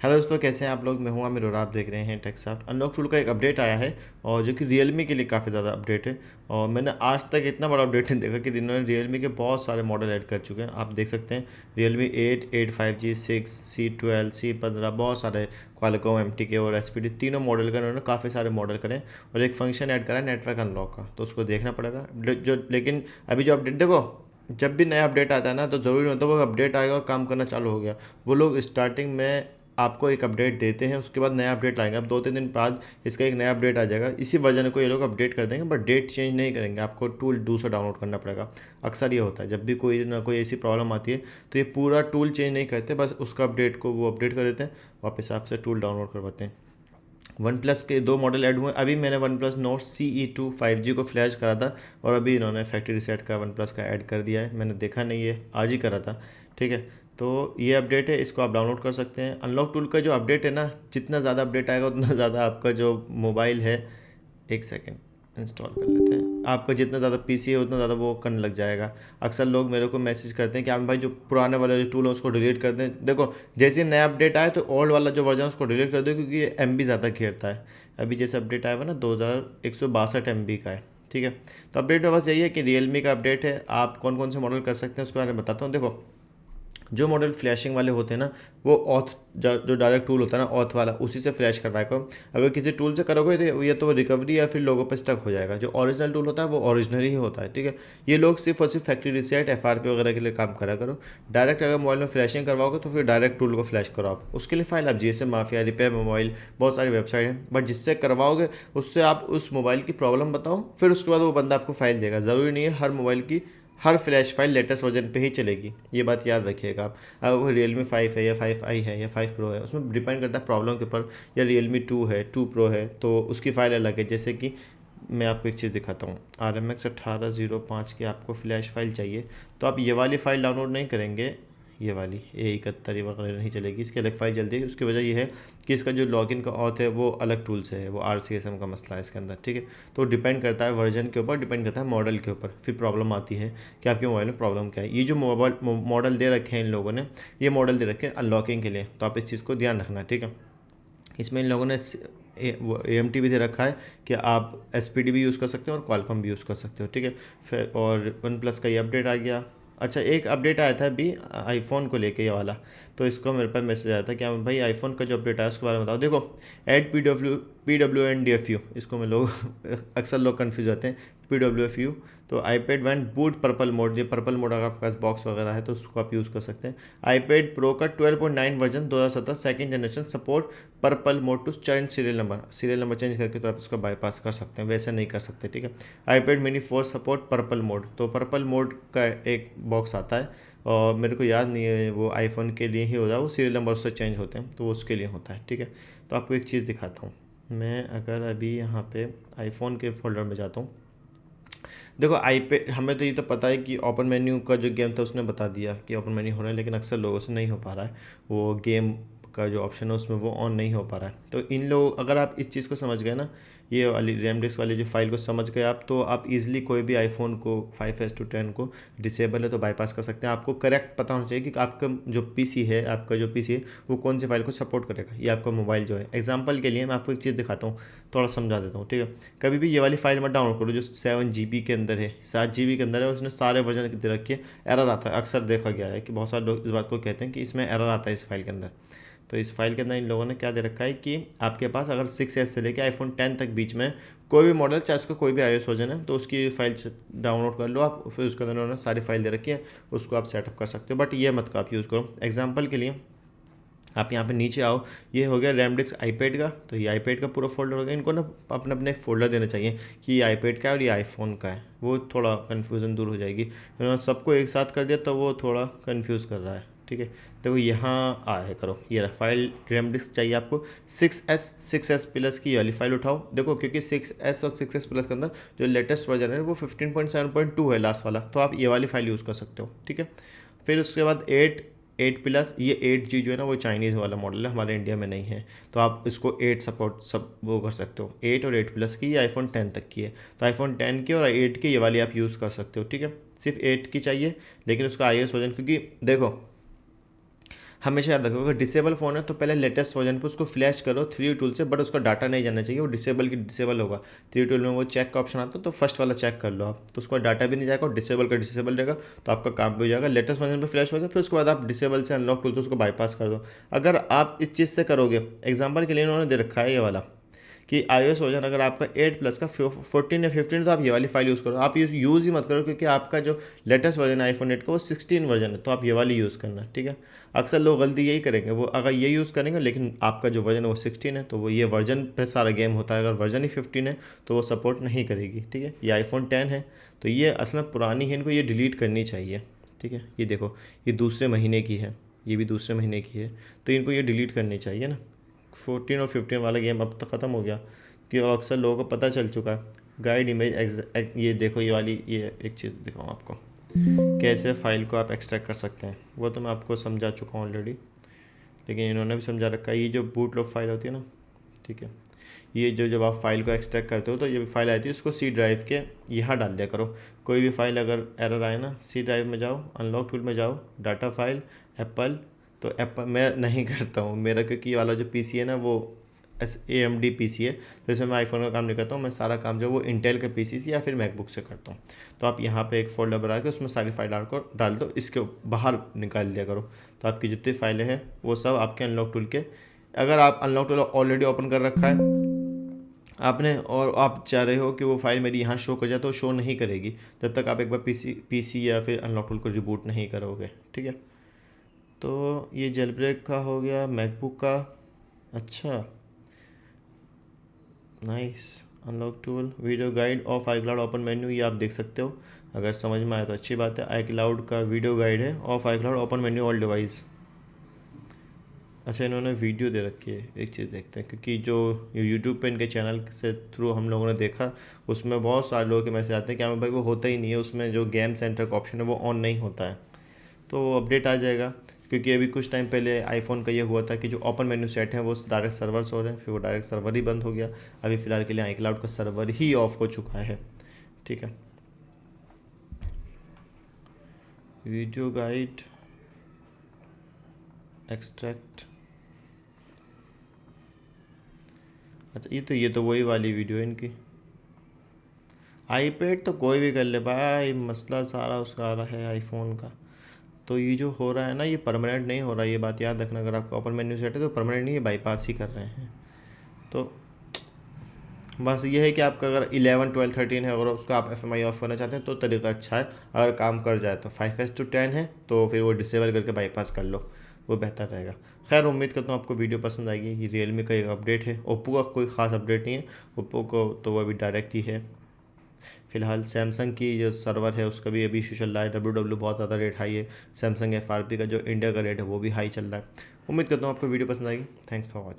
Hello दोस्तों, कैसे हैं आप लोग। मैं हूं आमिर और आप देख रहे हैं टेक्सॉफ्ट। अनलॉक टूल का एक अपडेट आया है और जो कि रियलमी के लिए काफ़ी ज़्यादा अपडेट है। और मैंने आज तक इतना बड़ा अपडेट नहीं देखा कि इन्होंने रियलमी के बहुत सारे मॉडल ऐड कर चुके हैं। आप देख सकते हैं रियलमी 8, 8 5G, 6, C12, C15, बहुत सारे क्वालकॉम, MTK और SPD तीनों मॉडल का इन्होंने काफ़ी सारे मॉडल करें। और एक फंक्शन ऐड करा है नेटवर्क अनलॉक का, तो उसको देखना पड़ेगा। लेकिन अभी जो अपडेट देखो, जब भी नया अपडेट आता है ना, तो ज़रूरी नहीं होता वो अपडेट आएगा और काम करना चालू हो गया। वो लोग स्टार्टिंग में आपको एक अपडेट देते हैं, उसके बाद नया अपडेट लाएंगे। अब 2-3 दिन बाद इसका एक नया अपडेट आ जाएगा, इसी वर्जन को ये लोग अपडेट कर देंगे, बट डेट चेंज नहीं करेंगे। आपको टूल दूसरा डाउनलोड करना पड़ेगा। अक्सर ये होता है जब भी कोई ना कोई ऐसी प्रॉब्लम आती है, तो ये पूरा टूल चेंज नहीं करते, बस उसका अपडेट को वो अपडेट कर देते हैं, वापस आपसे टूल डाउनलोड करवाते हैं। वन प्लस के 2 मॉडल ऐड हुए। अभी मैंने one plus note CE2 5G को फ्लैश करा था, और अभी इन्होंने फैक्ट्री रीसेट का वन प्लस का ऐड कर दिया है। मैंने देखा नहीं है, आज ही करा था। ठीक है, तो ये अपडेट है, इसको आप डाउनलोड कर सकते हैं। अनलॉक टूल का जो अपडेट है ना, जितना ज़्यादा अपडेट आएगा उतना ज़्यादा आपका जो मोबाइल है, एक सेकेंड इंस्टॉल कर लेते हैं, आपका जितना ज़्यादा PC है उतना ज़्यादा वो करने लग जाएगा। अक्सर लोग मेरे को मैसेज करते हैं कि आप भाई जो पुराने वाला जो टूल है उसको डिलीट कर दें। देखो, जैसे नया अपडेट आए तो ओल्ड वाला जो वर्जन है उसको डिलीट कर दो, क्योंकि ये MB ज़्यादा घेरता है। अभी जैसे अपडेट आया हुआ ना, 2162 MB का है। ठीक है, तो अपडेट में बस यही है कि रियलमी का अपडेट है। आप कौन कौन से मॉडल कर सकते हैं उसके बारे में बताता हूँ। देखो, जो मॉडल फ्लैशिंग वाले होते हैं ना, वो ऑथ जो डायरेक्ट टूल होता है ना, ऑथ वाला, उसी से फ्लैश करवाया करो। अगर किसी टूल से करोगे तो या तो रिकवरी या फिर लोगों पे स्टक हो जाएगा। जो ओरिजिनल टूल होता है वो ओरिजिनल ही होता है। ठीक है, ये लोग सिर्फ और सिर्फ फैक्ट्री रीसेट, FRP वगैरह के लिए काम करा करो। डायरेक्ट अगर मोबाइल में फ्लैशिंग करवाओगे तो फिर डायरेक्ट टूल को फ्लैश करो आप। उसके लिए फाइल आप GSM माफिया, रिपेयर मोबाइल, बहुत सारी वेबसाइट है, बट जिससे करवाओगे उससे आप उस मोबाइल की प्रॉब्लम बताओ, फिर उसके बाद वो बंदा आपको फाइल देगा। ज़रूरी नहीं है हर मोबाइल की हर फ्लैश फाइल लेटेस्ट वर्जन पे ही चलेगी, ये बात याद रखिएगा आप। अगर वो Realme 5 है या 5i है या 5 Pro है, उसमें डिपेंड करता है प्रॉब्लम के ऊपर। या Realme 2 है, 2 Pro है, तो उसकी फ़ाइल अलग है। जैसे कि मैं आपको एक चीज़ दिखाता हूँ, RMX 1805 की आपको फ्लैश फाइल चाहिए, तो आप ये वाली फ़ाइल डाउनलोड नहीं करेंगे। ये वाली A71 वगैरह नहीं चलेगी, इसकी अलग फाइल चलती है। उसकी वजह ये है कि इसका जो लॉगिन का ऑथ है वो अलग टूल से है, वो RCSM का मसला है इसके अंदर। ठीक है, तो डिपेंड करता है वर्जन के ऊपर, डिपेंड करता है मॉडल के ऊपर, फिर प्रॉब्लम आती है कि आपके मोबाइल में प्रॉब्लम क्या है। ये जो मोबाइल मॉडल दे रखे हैं इन लोगों ने, ये मॉडल दे रखे हैं अनलॉकिंग के लिए, तो आप इस चीज़ को ध्यान रखना। ठीक है, इसमें इन लोगों ने AMT भी दे रखा है कि आप SPD भी यूज़ कर सकते हो और क्वालकॉम भी यूज़ कर सकते हो। ठीक है, फिर और वन प्लस का ये अपडेट आ गया। अच्छा, एक अपडेट आया था अभी आईफोन को लेके, ये वाला, तो इसको मेरे पास मैसेज आया था कि भाई आईफोन का जो अपडेट आया उसके बारे में बताओ। देखो, ऐड PWM DFU, इसको में लोग अक्सर लोग कन्फ्यूज होते हैं। PWFU, तो iPad one boot purple mode, ये पर्पल मोड अगर आपके पास बॉक्स वगैरह है तो उसको आप यूज़ कर सकते हैं। iPad Pro का 12.9 version 2017 second generation support purple mode to change serial number change करके, तो आप इसको बाईपास कर सकते हैं, वैसे नहीं कर सकते। ठीक है, iPad mini 4 support purple mode, तो पर्पल मोड का एक बॉक्स आता है, और मेरे को याद नहीं है वो आईफोन के लिए ही होता है, वो सीरियल नंबर उससे चेंज होते हैं, तो वो उसके लिए होता है। ठीक है, तो आपको एक चीज़ दिखाता हूँ। मैं अगर अभी यहाँ पे आईफोन के फोल्डर में जाता हूँ, देखो iPad, हमें तो ये तो पता है कि ओपन मेन्यू का जो गेम था उसने बता दिया कि ओपन मेन्यू हो रहा है, लेकिन अक्सर लोगों से नहीं हो पा रहा है। वो गेम का जो ऑप्शन है उसमें वो ऑन नहीं हो पा रहा है। तो इन लोग, अगर आप इस चीज़ को समझ गए ना, ये वाली रैम डिस्क वाली जो फाइल को समझ गए आप, तो आप इजीली कोई भी आईफोन को 5S to 10 को डिसेबल है तो बाईपास कर सकते हैं। आपको करेक्ट पता होना चाहिए कि आपका जो PC है, वो कौन सी फाइल को सपोर्ट करेगा, ये आपका मोबाइल जो है। एग्जाम्पल के लिए मैं आपको एक चीज़ दिखाता हूँ, थोड़ा समझा देता हूँ। ठीक है, कभी भी ये वाली फाइल मत डाउनलोड करो जो 7 GB के अंदर है, 7 GB के अंदर है, उसने सारे वर्जन दे रखे हैं, एरर आता है। अक्सर देखा गया है कि बहुत सारे लोग इस बात को कहते हैं कि इसमें एरर आता है इस फाइल के अंदर। तो इस फाइल के अंदर इन लोगों ने क्या दे रखा है कि आपके पास अगर 6S से लेकर iPhone 10 तक बीच में कोई भी मॉडल, चाहे उसका कोई भी iOS वर्जन है, तो उसकी फाइल डाउनलोड कर लो आप। फिर उसके अंदर उन्होंने सारी फाइल दे रखी है, उसको आप सेटअप कर सकते हो, बट ये मत आप यूज़ करो। एग्जाम्पल के लिए आप यहाँ पे नीचे आओ, ये हो गया रैम डिस्क iPad का, तो ये iPad का पूरा फोल्डर हो गया। इनको ना अपने अपने फोल्डर देना चाहिए कि ये iPad का है और ये आईफोन का है, वो थोड़ा कन्फ्यूज़न दूर हो जाएगी। इन्होंने सबको एक साथ कर दिया तो वो थोड़ा कन्फ्यूज़ कर रहा है। ठीक है, तो यहाँ आया करो, ये फाइल रैम डिस्क चाहिए आपको 6S प्लस की वाली फाइल उठाओ। देखो, क्योंकि 6S और 6S प्लस के अंदर जो लेटेस्ट वर्जन है वो 15.7.2 है लास्ट वाला, तो आप ये वाली फाइल यूज़ कर सकते हो। ठीक है, फिर उसके बाद 8 प्लस, ये 8G जो है ना वो चाइनीज़ वाला मॉडल है, हमारे इंडिया में नहीं है, तो आप इसको 8 सपोर्ट सब वो कर सकते हो। 8 और 8 प्लस की, ये आईफोन 10 तक की है, तो आईफोन 10 की और 8 की ये वाली आप यूज़ कर सकते हो। ठीक है, सिर्फ 8 की चाहिए, लेकिन उसका iOS वर्जन, क्योंकि देखो हमेशा याद रखो, अगर डिसेबल फ़ोन है तो पहले लेटेस्ट वर्जन पे उसको फ्लैश करो 3 टूल से, बट उसका डाटा नहीं जाना चाहिए, वो डिसेबल की डिसेबल होगा। 3 टूल में वो चेक का ऑप्शन आता है, तो फर्स्ट वाला चेक कर लो आप, तो उसका डाटा भी नहीं जाएगा और डिसेबल का डिसेबल रहेगा, तो आपका काम भी हो जाएगा। लेटेस्ट वर्जन पे फ्लैश हो जाए, फिर उसके बाद आप डिसेबल से अनलॉक टूल से उसको बाईपास कर दो। अगर आप इस चीज़ से करोगे, एग्जाम्पल के लिए उन्होंने दे रखा है ये वाला कि iOS वर्जन अगर आपका 8 प्लस का 14 या 15, तो आप ये वाली फाइल यूज़ करो। आप यूज़ ही मत करो, क्योंकि आपका जो लेटेस्ट वर्जन है आईफोन 8 का वो 16 वर्जन है, तो आप ये वाली यूज़ करना, ठीक है। अक्सर लोग गलती यही करेंगे, वो अगर ये यूज़ करेंगे लेकिन आपका जो वर्जन है वो 16 है, तो वो ये वर्जन पे सारा गेम होता है। अगर वर्जन ही 15 है तो वो सपोर्ट नहीं करेगी, ठीक है। ये आईफोन 10 है, तो ये असल में पुरानी है, इनको ये डिलीट करनी चाहिए, ठीक है। ये देखो, ये दूसरे महीने की है, ये भी दूसरे महीने की है, तो इनको ये डिलीट करनी चाहिए ना। 14 और 15 वाला गेम अब तो ख़त्म हो गया, कि अक्सर लोगों को पता चल चुका है। गाइड इमेज ये देखो, ये वाली, ये एक चीज़ दिखाऊँ आपको, कैसे फ़ाइल को आप एक्सट्रैक्ट कर सकते हैं, वो तो मैं आपको समझा चुका हूँ ऑलरेडी, लेकिन इन्होंने भी समझा रखा है। ये जो बूट लोड फाइल होती है ना, ठीक है, ये जो जब आप फाइल को एक्सट्रैक्ट करते हो तो ये फाइल आती है, उसको सी ड्राइव के यहाँ डाल दिया करो। कोई भी फाइल अगर एरर आए ना, सी ड्राइव में जाओ, अनलॉक टूल में जाओ, डाटा फाइल, एप्पल, तो एप्पल मैं नहीं करता हूँ मेरा, क्योंकि ये वाला जो पीसी है ना वो AMD पीसी है, तो इसमें मैं आईफोन का काम नहीं करता हूँ। मैं सारा काम जो वो इंटेल के पीसी से या फिर मैकबुक से करता हूँ। तो आप यहाँ पे एक फ़ोल्डर बना के उसमें सारी फाइल डाल दो, इसके बाहर निकाल दिया करो, तो आपकी जितनी फाइलें हैं वो सब आपके अनलॉक टूल के, अगर आप अनलॉक टूल ऑलरेडी ओपन कर रखा है आपने और आप चाह रहे हो कि वो फाइल मेरी यहाँ शो कर जाए, तो शो नहीं करेगी जब तक आप एक बार पीसी या फिर अनलॉक टूल को रिबूट नहीं करोगे, ठीक है। तो ये जेल ब्रेक का हो गया, मैकबुक का। अच्छा, nice. Unlock tool, video guide of I cloud open menu, ये आप देख सकते हो। अगर समझ में आए तो अच्छी बात है। आई क्लाउड का वीडियो गाइड है, of I cloud open menu all device. अच्छा, इन्होंने वीडियो दे रखी है, एक चीज़ देखते हैं, क्योंकि जो यूट्यूब पे इनके चैनल से थ्रू हम लोगों ने देखा, उसमें बहुत सारे लोगों के मैसेज आते हैं कि हमें भाई वो होता ही नहीं है, उसमें जो गेम सेंटर का ऑप्शन है वो ऑन नहीं होता है। तो अपडेट आ जाएगा, क्योंकि अभी कुछ टाइम पहले आईफोन का ये हुआ था कि जो ओपन मेन्यू सेट है वो डायरेक्ट सर्वर से हो रहे हैं, फिर वो डायरेक्ट सर्वर ही बंद हो गया। अभी फ़िलहाल के लिए आई क्लाउड का सर्वर ही ऑफ हो चुका है, ठीक है। वीडियो गाइड एक्सट्रैक्ट, अच्छा ये तो वही वाली वीडियो है इनकी। आईपैड तो कोई भी कर ले भाई, मसला सारा उसका आ रहा है आईफोन का। तो ये जो हो रहा है ना, ये परमानेंट नहीं हो रहा है, ये बात याद रखना। अगर आपका ओपन मेन्यू सेट है तो परमानेंट नहीं, ये बाईपास ही कर रहे हैं। तो बस ये है कि आपका अगर 11, 12, 13 है और उसका आप FMI ऑफ करना चाहते हैं तो तरीका अच्छा है। अगर काम कर जाए तो 5S to 10 है, तो फिर वो डिसेबल करके बाईपास कर लो, वो बेहतर रहेगा। खैर, उम्मीद करता हूँ आपको वीडियो पसंद आएगी। ये रियलमी का एक अपडेट है, ओप्पो का कोई ख़ास अपडेट नहीं है। ओप्पो को तो वो अभी डायरेक्ट ही है। फिलहाल सैमसंग की जो सर्वर है उसका भी अभी इशू चल रहा है, WW बहुत ज़्यादा रेट हाई है। सैमसंग FRP का जो इंडिया का रेट है वो भी हाई चल रहा है। उम्मीद करता हूँ आपको वीडियो पसंद आएगी। Thanks for watching.